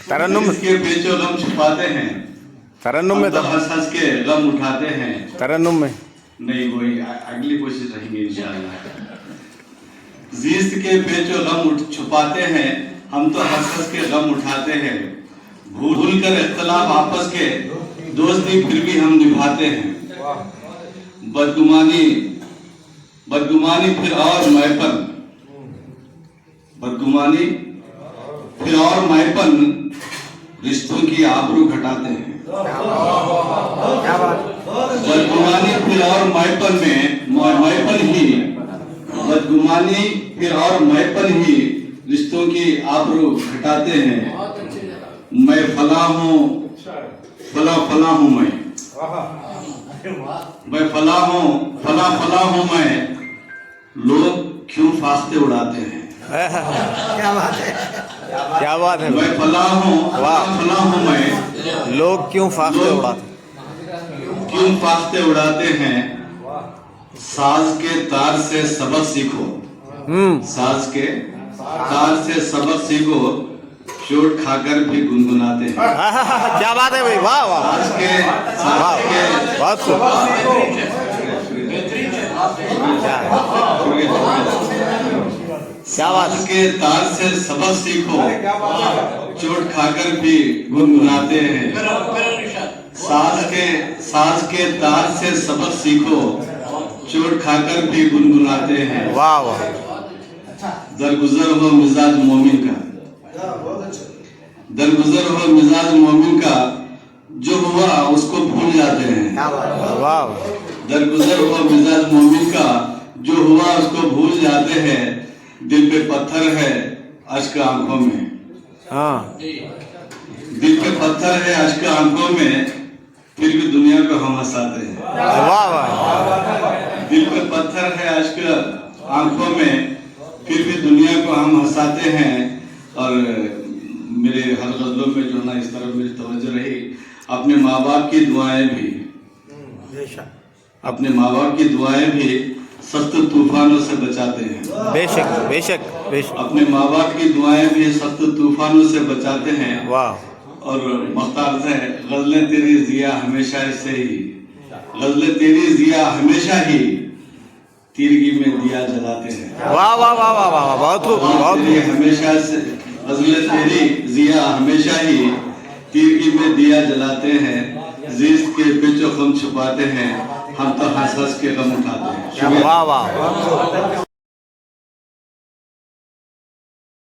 तरन्नुम इसके पेचो गम छुपाते हैं, तरन्नुम में हम तो हंस हंस के गम उठाते हैं। तरन्नुम में नहीं, वही अगली कोशिश रहेंगी इंशाल्लाह। जीस्त के पेचो गम छुपाते हैं, हम तो हंस हंस के गम उठाते हैं। भूल कर इख्तलाफ आपस के दोस्ती फिर भी हम निभाते हैं। बदगुमानी फिर और मैपन, बदगुमानी फिर और मैपन रिश्तों की आबरू घटाते हैं। बदगुमानी फिर और मैपन में मैपन ही, बदगुमानी फिर और मैपन ही रिश्तों की आबरू घटाते हैं। मैं फला हूँ, फला हूँ मैं फला हूँ मैं, लोग क्यों फाख्ते उड़ाते हैं। क्या बात है मैं फला हूँ मैं, लोग क्यों फाख्ते उड़ाते हैं। साज के तार से सबक सीखो, साज के तार से सबक सीखो, चोट खाकर भी गुनगुनाते हैं। क्या बात है भाई, वाह वाह साज के बहुत खूब क्या बात साज के तार से सबक सीखो, चोट खाकर भी गुनगुनाते हैं। साज के तार से सबक सीखो, चोट खाकर भी गुनगुनाते हैं। वाह वाह दरगुजर हो मिजाज मोमिन का, दरगुजर हो मिजाज मोमिन का, जो हुआ उसको भूल जाते हैं। वाह दरगुजर हो मिजाज मोमिन का, जो हुआ उसको भूल जाते हैं। दिल पे पत्थर है अश्क आंखों में, हाँ दिल पे पत्थर है अश्क आंखों में, फिर भी दुनिया को हम हंसाते हैं। वाह वाह दिल पे पत्थर है अश्क आंखों में, फिर भी दुनिया को हम हंसाते हैं। और मेरे हर गजलों में जो ना इस तरफ मेरी तवज्जो रही, अपने माँ बाप की दुआएं भी, अपने माँ बाप की दुआएं भी सख्त तूफानों से बचाते हैं। बेशक बेशक बेशक अपने माँ बाप की दुआएं भी सख्त तूफानों से बचाते हैं। वाह और मख्तार से गजलें तेरी जिया हमेशा से ही, गजलें तेरी जिया हमेशा ही तीरगी में दिया जलाते हैं। वाह वाह वाह वाह वाह बहुत खूब बहुत तेरी हमेशा से गजलें तेरी जिया हमेशा ही तीरगी में दिया जलाते हैं। जीस्त के पेचो गम छुपाते हैं, हम तो हंस हंस के गम उठाते हैं। वाह वाह